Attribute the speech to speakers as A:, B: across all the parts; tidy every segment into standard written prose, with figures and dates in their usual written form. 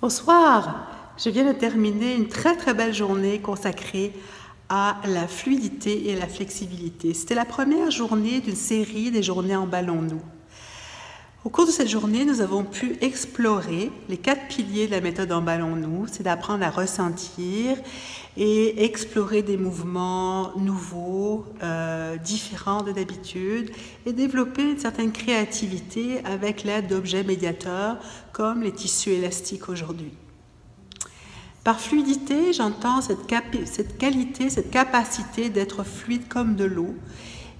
A: Bonsoir, je viens de terminer une très belle journée consacrée à la fluidité et la flexibilité. C'était la première journée d'une série des journées Emballons-nous. Au cours de cette journée, nous avons pu explorer les 4 piliers de la méthode Emballons-nous, c'est d'apprendre à ressentir et explorer des mouvements nouveaux, différents de d'habitude et développer une certaine créativité avec l'aide d'objets médiateurs comme les tissus élastiques aujourd'hui. Par fluidité, j'entends cette qualité, cette capacité d'être fluide comme de l'eau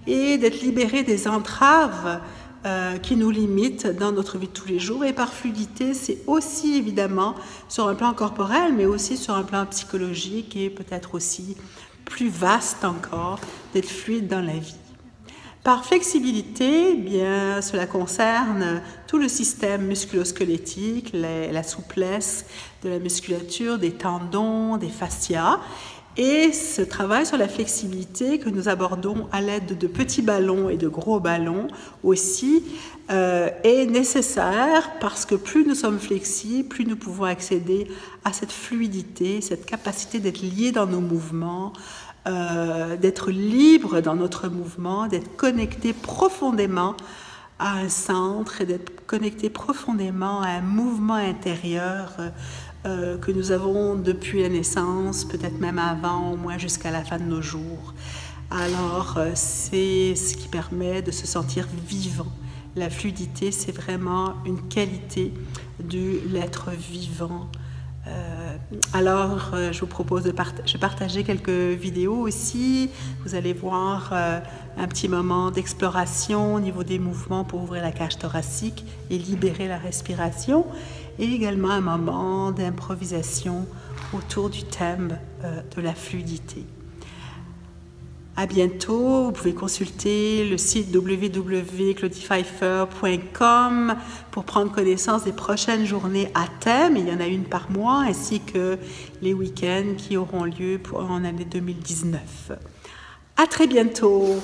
A: et d'être libéré des entraves qui nous limitent dans notre vie de tous les jours. Et par fluidité, c'est aussi évidemment sur un plan corporel, mais aussi sur un plan psychologique et peut-être aussi plus vaste encore, d'être fluide dans la vie. Par flexibilité, bien, cela concerne tout le système musculo-squelettique, la souplesse de la musculature, des tendons, des fascias. Et ce travail sur la flexibilité que nous abordons à l'aide de petits ballons et de gros ballons aussi est nécessaire parce que plus nous sommes flexibles, plus nous pouvons accéder à cette fluidité, cette capacité d'être liés dans nos mouvements, d'être libre dans notre mouvement, d'être connecté profondément à un centre et d'être connecté profondément à un mouvement intérieur que nous avons depuis la naissance, peut-être même avant, au moins jusqu'à la fin de nos jours. Alors, c'est ce qui permet de se sentir vivant. La fluidité, c'est vraiment une qualité de l'être vivant. Alors, je vous propose de partager quelques vidéos aussi. Vous allez voir un petit moment d'exploration au niveau des mouvements pour ouvrir la cage thoracique et libérer la respiration. Et également un moment d'improvisation autour du thème de la fluidité. À bientôt, vous pouvez consulter le site www.claudiepfeiffer.com pour prendre connaissance des prochaines journées à thème, il y en a une par mois, ainsi que les week-ends qui auront lieu en année 2019. À très bientôt!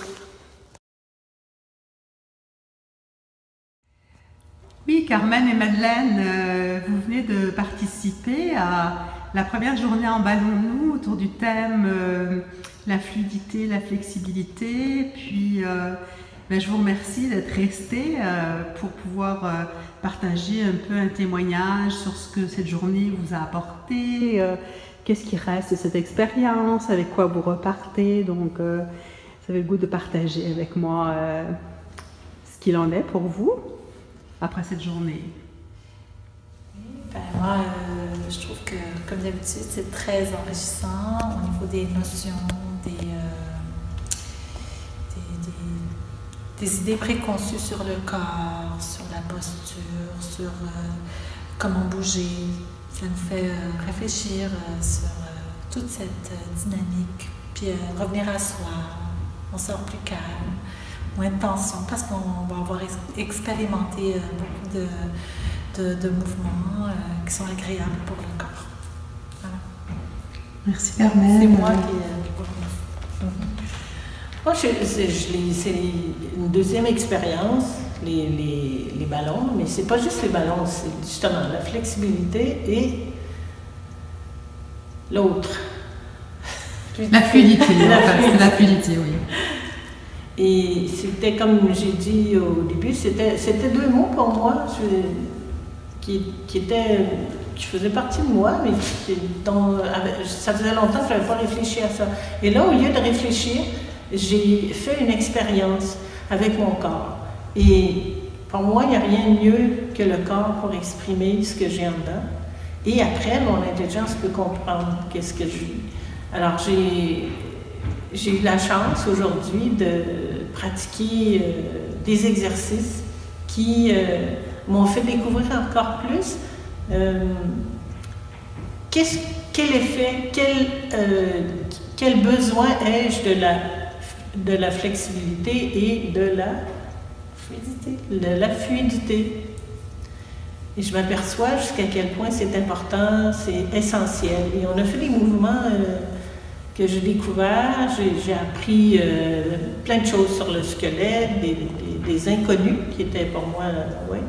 A: Oui, Carmen et Madeleine, vous venez de participer à la première journée Emballons-nous autour du thème la fluidité, la flexibilité. Puis, je vous remercie d'être restés pour pouvoir partager un peu un témoignage sur ce que cette journée vous a apporté, qu'est-ce qui reste de cette expérience, avec quoi vous repartez. Donc, vous avez le goût de partager avec moi ce qu'il en est pour vous après cette journée.
B: Moi, je trouve que, comme d'habitude, c'est très enrichissant au niveau des notions, des idées préconçues sur le corps, sur la posture, sur comment bouger. Ça nous fait réfléchir sur toute cette dynamique, puis revenir à soi. On sort plus calme, moins de tension, parce qu'on va avoir expérimenté beaucoup de mouvements qui sont agréables pour le corps. Voilà.
A: Merci Carmen.
B: C'est moi qui
C: Moi, c'est une deuxième expérience, les ballons, mais c'est pas juste les ballons, c'est justement la flexibilité et l'autre.
A: La fluidité, c'est la fluidité, oui.
C: Et c'était, comme j'ai dit au début, c'était 2 mots pour moi qui faisaient partie de moi, mais ça faisait longtemps que je n'avais pas réfléchi à ça. Et là, au lieu de réfléchir, j'ai fait une expérience avec mon corps. Et pour moi, il n'y a rien de mieux que le corps pour exprimer ce que j'ai en dedans. Et après, mon intelligence peut comprendre qu'est-ce que je vis. Alors, j'ai eu la chance aujourd'hui de pratiquer des exercices qui m'ont fait découvrir encore plus quel effet, quel besoin ai-je de la flexibilité et de la fluidité. Et je m'aperçois jusqu'à quel point c'est important, c'est essentiel. Et on a fait des mouvements que j'ai découverts, j'ai appris plein de choses sur le squelette, des inconnus qui étaient pour moi,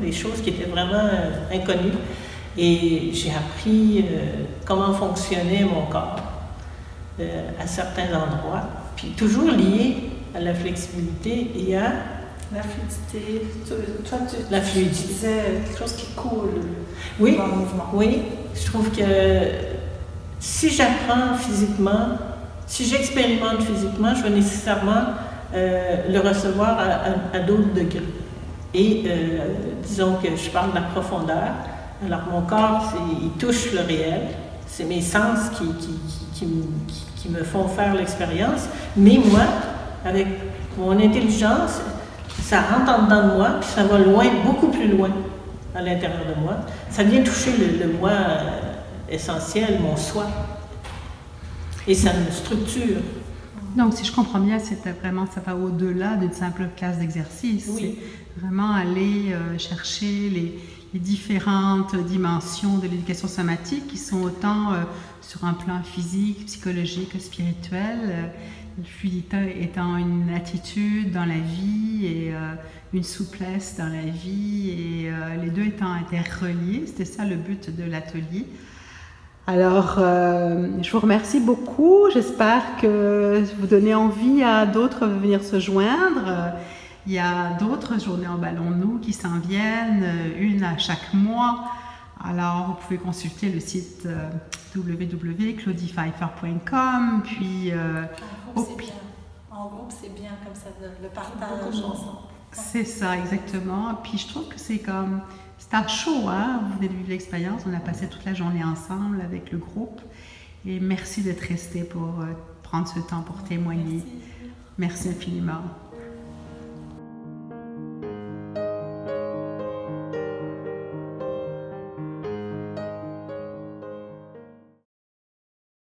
C: des choses qui étaient vraiment inconnues. Et j'ai appris comment fonctionnait mon corps à certains endroits, puis toujours lié à la flexibilité et à
B: la fluidité. Toi,
C: la fluidité.
B: Tu disais quelque chose qui coule
C: oui,
B: dans le mouvement.
C: Oui, je trouve que si j'apprends physiquement, si j'expérimente physiquement, je vais nécessairement le recevoir à d'autres degrés. Et disons que je parle de la profondeur. Alors mon corps, il touche le réel. C'est mes sens qui me font faire l'expérience. Mais moi, avec mon intelligence, ça rentre en dedans de moi, puis ça va loin, beaucoup plus loin à l'intérieur de moi. Ça vient toucher le moi essentiel, mon soi. Et ça me structure.
A: Donc, si je comprends bien, c'était vraiment, ça va au-delà d'une simple classe d'exercice.
C: Oui.
A: C'est vraiment aller chercher les différentes dimensions de l'éducation somatique qui sont autant sur un plan physique, psychologique que spirituel. La fluidité étant une attitude dans la vie et une souplesse dans la vie et les deux étant interreliés. C'était ça le but de l'atelier. Alors, je vous remercie beaucoup. J'espère que vous donnez envie à d'autres de venir se joindre. Il y a d'autres journées en Ballons-nous qui s'en viennent, une à chaque mois. Alors, vous pouvez consulter le site www.claudiepfeiffer.com. Puis,
B: en groupe, c'est bien comme ça, le partage ensemble.
A: C'est ça, exactement. Puis, je trouve que c'est comme... C'est à chaud, hein? Vous venez de vivre l'expérience. On a passé toute la journée ensemble avec le groupe. Et merci d'être resté pour prendre ce temps pour témoigner. Merci infiniment.